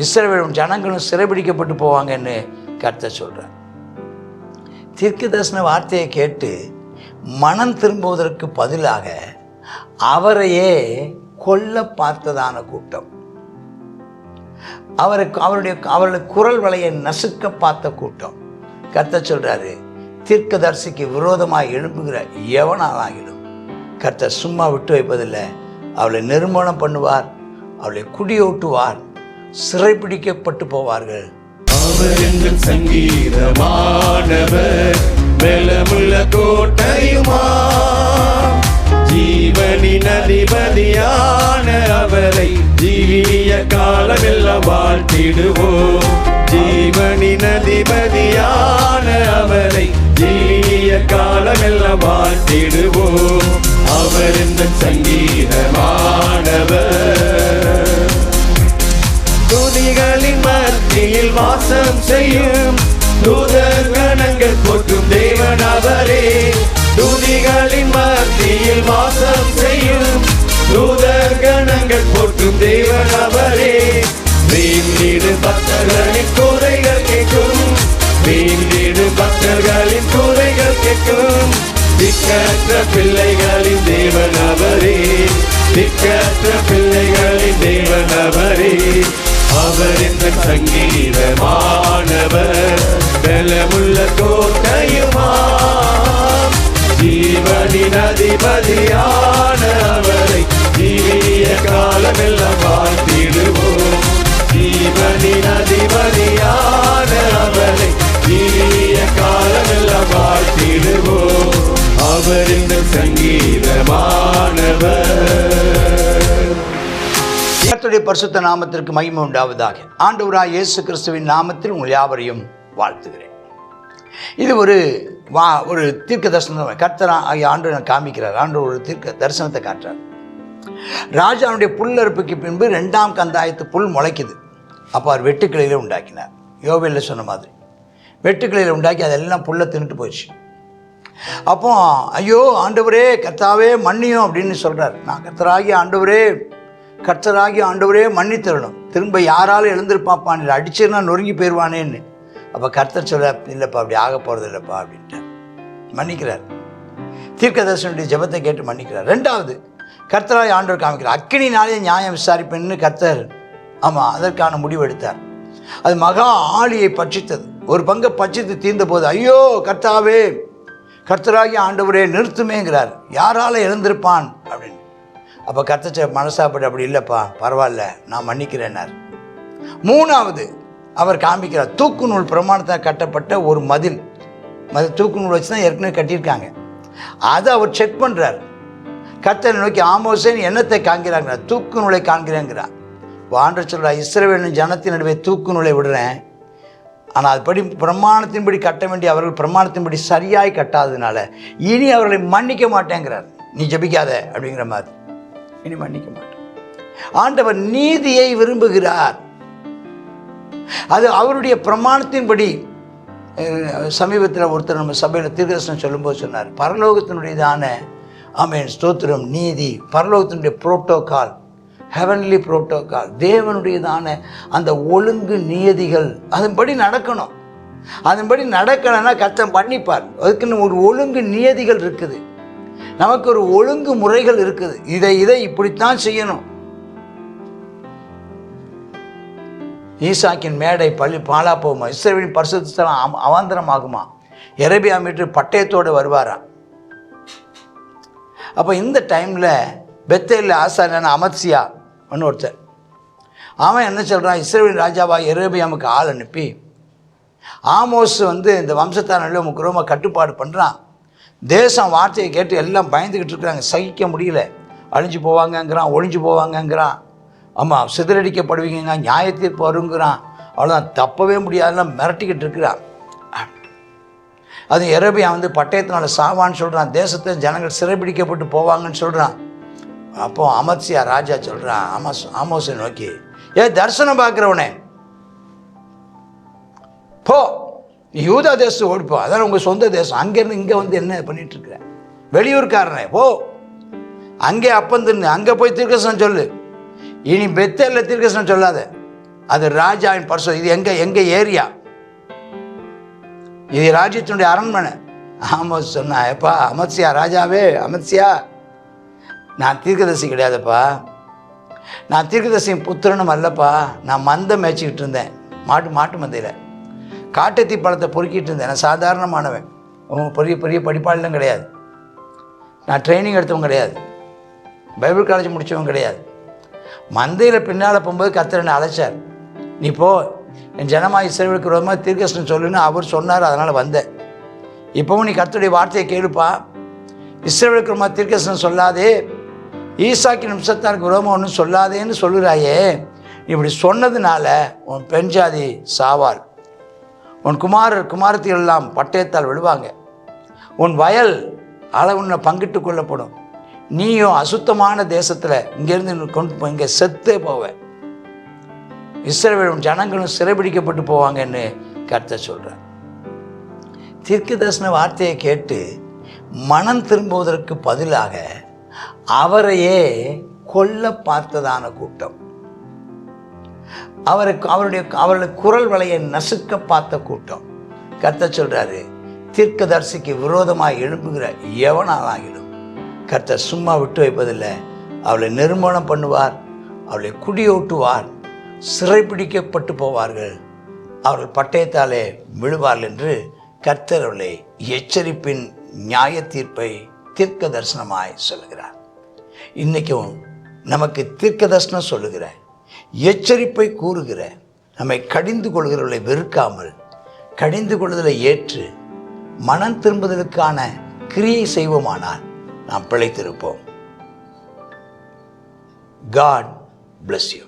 இஸ்ரவேலும் ஜனங்களும் சிறைபிடிக்கப்பட்டு போவாங்கன்னு கர்த்தர் சொல்கிறார். தீர்க்க தரிசன வார்த்தையை கேட்டு மனம் திரும்புவதற்கு பதிலாக அவரையே கொல்ல பார்த்ததான கூட்டம், அவருடைய குரல் வலையை நசுக்க பார்த்த கூட்டம். கர்த்தர் சொல்றாரு, தீர்க்கதரிசிக்கு விரோதமாக எழுப்புகிற எவனாகிடும் கர்த்தர் சும்மா விட்டு வைப்பதில்லை. அவளை நிர்மூலம் பண்ணுவார், அவளை குடியோட்டுவார், சிறைப்பிடிக்கப்பட்டு போவார்கள். அவர் எங்கள் சங்கீதமானவர், பலமுள்ள கோட்டையுமா, ஜீவனின் அதிபதியான அவரை ஜீவிய காலமெல்லாம் வாழ்த்திடுவோம். ஜீவனின் அதிபதியான அவரை ஜீவிய காலமெல்லாம் வாழ்த்திடுவோம். அவர் எங்கள் சங்கீதமானவர், துதிகளின் மத்தியில் வாசம் செய்யும் தூதர் கணங்கள் போற்றும் தேவன் அவரே. துதிகளின் மத்தியில் வாசம் செய்யும் தூதர் கணங்கள் போற்றும் தேவன் அவரே. வீண்டிடும் பக்தர்களின் குறைகள் கேட்கும், வீண்டிடும் பக்தர்களின் குறைகள் கேட்கும். திக்கற்ற பிள்ளைகளின் தேவன் அவரே, திக்கற்ற பிள்ளைகளின் தேவன் அவரே. அவர் எங்கள் சங்கீதமானவர், பலமுள்ள கோட்டையுமா, ஜீவனின் அதிபதியான அவரை ஜீவிய காலமெல்லாம் வாழ்த்திடுவோம். ஜீவனின் அதிபதியான அவரை ஜீவிய காலமெல்லாம் வாழ்த்திடுவோம். அவர் எங்கள் சங்கீதமானவர். கர்த்தருடைய பரிசுத்த நாமத்திற்கு மகிமை உண்டாவதாக. ஆண்டவராகிய இயேசு கிறிஸ்துவின் நாமத்தில் உங்கள் யாவரையும் வாழ்த்துகிறேன். இது ஒரு தீர்க்க தரிசனம். கர்த்தர் ஆண்டவர் காமிக்கிறார். ஆண்டவர் ஒரு தீர்க்க தரிசனத்தை காட்டுறார். ராஜாவுடைய புல்லறுப்புக்கு பின்பு 2ஆம் கந்தாயத்து புல் முளைக்குது. அப்போ அவர் வெட்டுக்கிளையில உண்டாக்கினார். யோவேல்ல சொன்ன மாதிரி வெட்டுக்கிளையில உண்டாக்கி அதெல்லாம் புல்லை தின்னுட்டு போயிடுச்சு. அப்போ ஐயோ ஆண்டவரே கர்த்தாவே மன்னியும் அப்படின்னு சொல்கிறார். நான் கர்த்தராகிய ஆண்டவரே மன்னித்தரணும், திரும்ப யாராலும் எழுந்திருப்பாப்பான், இல்லை அடிச்சுன்னா நொறுங்கி போயிடுவானேன்னு. அப்போ கர்த்தர் சொல்ல, இல்லைப்பா அப்படி ஆக போகிறது இல்லைப்பா அப்படின்ட்டு மன்னிக்கிறார். தீர்க்கதரிசனுடைய ஜெபத்தை கேட்டு மன்னிக்கிறார். 2வது கர்த்தராகிய ஆண்டவர் காமிக்கிறார். அக்கினினாலே நியாயம் விசாரிப்பேன்னு கர்த்தர் அதற்கான முடிவு எடுத்தார். அது மகா ஆழியை பட்சித்தது. ஒரு பங்கை பட்சித்து தீர்ந்த போது ஐயோ கர்த்தாவே கர்த்தராகிய ஆண்டவரே நிறுத்துமேங்கிறார். யாரால எழுந்திருப்பான் அப்படின்னு. அப்போ கர்த்தர் மனசாப்பட்டு, அப்படி இல்லைப்பா பரவாயில்ல நான் மன்னிக்கிறேன்னார். 3வது அவர் காமிக்கிறார். தூக்கு நூல் பிரமாணத்தால் கட்டப்பட்ட ஒரு மதில் தூக்கு நூல் வச்சு தான் ஏற்கனவே கட்டியிருக்காங்க. அதை அவர் செக் பண்ணுறார். கர்த்தரை நோக்கி ஆமோசேன் என்னத்தை காண்கிறாங்க? தூக்கு நூலை காண்கிறேங்கிறார். ஆண்டவர் சொல்கிறார், இஸ்ரவேலின் ஜனத்தின் நடுவே தூக்கு நூலை விடுறேன், ஆனால் அதுபடி பிரமாணத்தின்படி கட்ட வேண்டிய அவர்கள் பிரமாணத்தின்படி சரியாய் கட்டாததுனால இனி அவர்களை மன்னிக்க மாட்டேங்கிறார். நீ ஜெபிக்காத அப்படிங்கிற மாதிரி இனி மன்னிக்க மாட்டேன். ஆண்டவர் நீதியை விரும்புகிறார். அது அவருடைய பிரமாணத்தின்படி. சமீபத்தில் ஒருத்தர் நம்ம சபையில் தீர்க்கதரிசனம் சொல்லும்போது சொன்னார், பரலோகத்தினுடையதான ஸ்தோத்திரம் நீதி, பரலோகத்தினுடைய புரோட்டோகால், ஹெவன்லி புரோட்டோகால், தேவனுடையதான அந்த ஒழுங்கு நியதிகள் அதன்படி நடக்கணும். அதன்படி நடக்கலைன்னா கர்த்தர் மன்னிப்பார். அதுக்குன்னு ஒரு ஒழுங்கு நியதிகள் இருக்குது, நமக்கு ஒரு ஒழுங்கு முறைகள் இருக்குது. இதை இப்படித்தான் செய்யணும். ஈசாக்கின் மேடை பாழா போகுமா, இஸ்ரவேலின் பரிசுத்த ஸ்தலம் அவாந்தரமாகுமா, எரேபியா மீட்டு பட்டயத்தோடு வருவாராம். அப்போ இந்த டைமில் பெத்தேலில் ஆசாரியான அமத்சியா ஒருத்தர் அவன் என்ன சொல்கிறான், இஸ்ரவேலின் ராஜாவாக எரேபியாவுக்கு ஆள் அனுப்பி ஆமோஸ் இந்த வம்சத்தாரில் உமக்கு ரொம்ப கட்டுப்பாடு பண்ணுறான். தேசம் வார்த்தையை கேட்டு எல்லாம் பயந்துக்கிட்டு இருக்கிறாங்க, சகிக்க முடியல, அழிஞ்சு போவாங்கங்கிறான், ஒழிஞ்சு போவாங்கங்கிறான், சிதறடிக்கப்படுவீங்க, நியாயத்தீர்ப்பு வருங்கிறான், அவ்வளோதான் தப்பவே முடியாதுலாம் மிரட்டிக்கிட்டு இருக்கிறான். அது எரேபியா பட்டயத்தினால சாவான்னு சொல்கிறான், தேசத்தை ஜனங்கள் சிறைபிடிக்கப்பட்டு போவாங்கன்னு சொல்கிறான். அப்போது அமத்சியா ராஜா சொல்கிறான் ஆமோஸை நோக்கி, தரிசனம் பார்க்குறவனே போ, நீ யூதா தேசம் ஓடிப்போ, அதான் உங்கள் சொந்த தேசம், அங்கேருந்து இங்கே என்ன பண்ணிகிட்ருக்குற, வெளியூர்காரனே போ, அங்கே அப்பந்திருந்து அங்கே போய் தீர்க்கதரிசனம் சொல்லு, இனி பெத்தேலில் தீர்க்கதரிசனம் சொல்லாத, அது ராஜாவின் பரிசு. இது எங்க ஏரியா, இது ராஜ்யத்தினுடைய அரண்மனை. ஆமோஸ் சொன்னா, எப்பா அமத்சியா, ராஜாவே அமத்சியா, நான் தீர்க்கதரிசி கிடையாதுப்பா, நான் தீர்க்கதரிசியின் புத்திரனும் அல்லப்பா. நான் மந்தை மேய்ச்சிக்கிட்டு இருந்தேன், மாட்டு மந்தையில் காட்டத்தி பழத்தை பொறுக்கிட்டு இருந்தேன். நான் சாதாரணமானவன், பெரிய பெரிய படிப்பாளெலாம் கிடையாது, நான் ட்ரைனிங் எடுத்தவன் கிடையாது, பைபிள் காலேஜ் முடித்தவன் கிடையாது. மந்தையில் பின்னால் போகும்போது கர்த்தர் என்னை அழைச்சார், நீ போ, என் ஜனமாக இஸ்ரவேலுக்கு விரோதமாக தீர்க்கதரிசனம் சொல்லுன்னு அவர் சொன்னார், அதனால் வந்தேன். இப்போவும் நீ கர்த்தருடைய வார்த்தையை கேளுப்பா, இஸ்ரவேலுக்கு விரோதமாக தீர்க்கதரிசனம் சொல்லாதே, ஈசாக்கின் வம்சத்தாருக்கு விரோதமாக ஒன்றும் சொல்லாதேன்னு சொல்லுறாயே. இப்படி சொன்னதுனால உன் பெண் ஜாதி சாவாள், உன் குமாரத்திகள் எல்லாம் பட்டயத்தால் விழுவாங்க, உன் வயல் அளவுன்னு பங்கிட்டு கொள்ளப்படும், நீயும் அசுத்தமான தேசத்தில் இங்கேருந்து கொண்டு இங்கே செத்தே போவேன், இஸ்ரவேலும் ஜனங்களும் சிறைபிடிக்கப்பட்டு போவாங்கன்னு கர்த்தர் சொல்கிறார். தீர்க்கதரிசன வார்த்தையை கேட்டு மனம் திரும்புவதற்கு பதிலாக அவரையே கொல்ல பார்த்ததான கூட்டம், அவருடைய குரல் வலையை நசுக்க பார்த்த கூட்டம். கர்த்தர் சொல்றாரு, தீர்க்கதரிசிக்கு விரோதமாக எழும்புகிற எவனாகிடும் கர்த்தர் சும்மா விட்டு வைப்பதில்லை, அவளை நிர்மூலம் பண்ணுவார், அவளை குடியோட்டுவார், சிறைப்பிடிக்கப்பட்டு போவார்கள், அவர்கள் பட்டயத்தாலே விழுவார்கள் என்று கர்த்தர் அவளை எச்சரிப்பின் நியாய தீர்ப்பை தீர்க்க தரிசனமாய் சொல்லுகிறார். இன்றைக்கும் நமக்கு தீர்க்க தரிசனம் சொல்லுகிற, எச்சரிப்பை கூறுகிற, நம்மை கடிந்து கொள்கிறவர்களை வெறுக்காமல் கடிந்து கொள்ளுதலை ஏற்று மனம் திரும்புதலுக்கான கிரியை செய்வோமானால் நாம் பிழைத்திருப்போம். God bless you.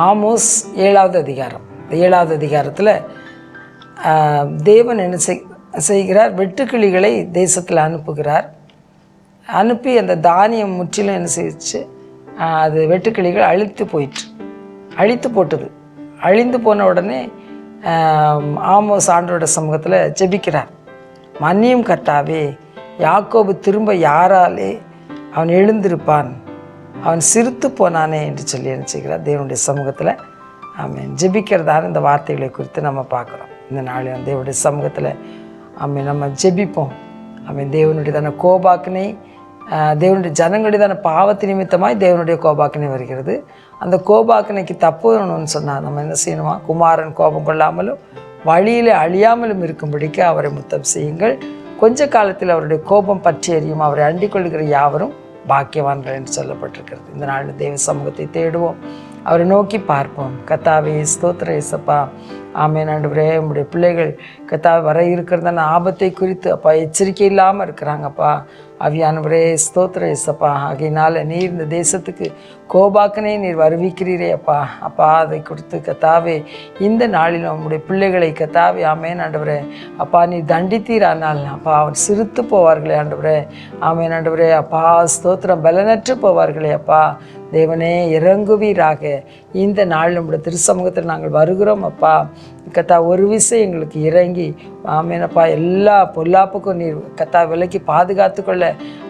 ஆமோஸ் 7வது அதிகாரம். 7வது அதிகாரத்தில் தேவன் என்ன செய்கிறார், வெட்டுக்கிளிகளை தேசத்தில் அனுப்புகிறார். அனுப்பி அந்த தானியம் முற்றிலும் என்ன செய்ச்சு, அது வெட்டுக்கிளிகள் அழித்து போட்டது. அழிந்து போன உடனே ஆமோஸ் ஆண்டவரோட சமூகத்தில் ஜெபிக்கிறார், மன்னியும் கர்த்தாவே, யாக்கோபு திரும்ப யாராலே அவன் எழுந்திருப்பான், அவன் சிரித்து போனானே என்று சொல்லி என்ன செய்கிறார் தேவனுடைய சமூகத்தில் ஆமென் ஜெபிக்கிறதான இந்த வார்த்தைகளை குறித்து நம்ம பார்க்குறோம். இந்த நாளில் தேவனுடைய சமூகத்தில் ஆமென் நம்ம ஜெபிப்போம். ஆமென் தேவனுடையதான கோபாக்கினை, தேவனுடைய ஜனங்களுடையதான பாவத்து நிமித்தமாய் தேவனுடைய கோபாக்கினை வருகிறது. அந்த கோபாக்கினைக்கு தப்புன்னு சொன்னால் நம்ம என்ன செய்யணுமா, குமாரன் கோபம் கொள்ளாமலும் வழியில் அழியாமலும் இருக்கும்படிக்கு அவரை முத்தம் செய்யுங்கள், கொஞ்ச காலத்தில் அவருடைய கோபம் பற்றி எறியும், அவரை அண்டிக் கொள்கிற யாவரும் பாக்கியவான்கள் என்று சொல்லப்பட்டிருக்கிறது. இந்த நாளில் தேவ சமூகத்தை தேடுவோம், அவரை நோக்கி பார்ப்போம். கர்த்தாவே ஸ்தோத்திர இயேசப்பா, ஆமென் ஆண்டவரே, உங்களுடைய பிள்ளைகள் கர்த்தாவே வர இருக்கிறதான ஆபத்தை குறித்து அப்பா எச்சரிக்கை இல்லாமல் இருக்கிறாங்கப்பா. ஆவியானவரே ஸ்தோத்திர இயேசப்பா, ஆகையினால நீர் இந்த தேசத்துக்கு கோபாக்கனே நீர் வருவிக்கிறீரே அப்பா. அப்பா அதை கொடுத்து கர்த்தாவே இந்த நாளில் உங்களுடைய பிள்ளைகளை கர்த்தாவே ஆமென் ஆண்டவரே அப்பா நீர் தண்டித்தீரானால் அப்பா அவர் சிரித்து போவார்களே ஆண்டவரே. ஆமென் ஆண்டவரே அப்பா ஸ்தோத்திரம், பலனற்று போவார்களே அப்பா. தேவனே இறங்குவீராக. இந்த நாள் நம்முடைய திருச்சமூகத்தில் நாங்கள் வருகிறோம் அப்பா. கத்தா ஒரு விஷயம் எங்களுக்கு இறங்கி ஆமேனப்பா எல்லா பொல்லாப்புக்கும் நீர் கத்தா விலைக்கு பாதுகாத்து கொள்ள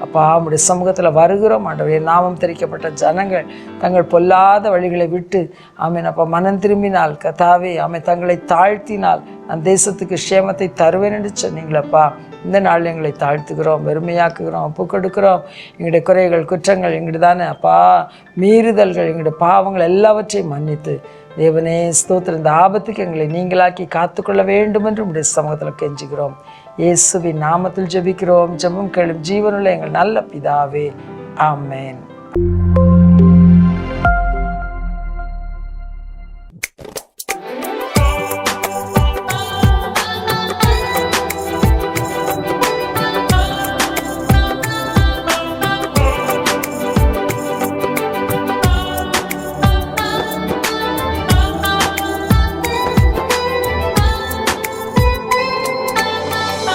அப்பா நம்முடைய சமூகத்தில் வருகிறோம் ஆண்டவரே. நாமம் தெரிவிக்கப்பட்ட ஜனங்கள் தங்கள் பொல்லாத வழிகளை விட்டு ஆமேனப்பா மனம் திரும்பினால் கத்தாவே தங்களை தாழ்த்தினால் அந்த தேசத்துக்கு க்ஷேமத்தை தருவேன் என்று சொன்னீங்களப்பா. இந்த நாள் எங்களை தாழ்த்துக்கிறோம், வெறுமையாக்குகிறோம், ஒப்பு கொடுக்கிறோம். எங்களுடைய குறைகள் குற்றங்கள் எங்களுடைய அப்பா மீறுதல்கள் எங்களுடைய பாவங்கள் எல்லாவற்றையும் மன்னித்து தேவனே ஸ்தோத்திரம், இந்த ஆபத்துக்கு எங்களை நீங்களாக்கி காத்துக்கொள்ள வேண்டும் என்று உடைய சமூகத்தில் கெஞ்சுகிறோம். இயேசுவின் நாமத்தில் ஜெபிக்கிறோம். ஜெபம் கேளும் ஜீவனுள்ள எங்கள் நல்ல பிதாவே, ஆமென்.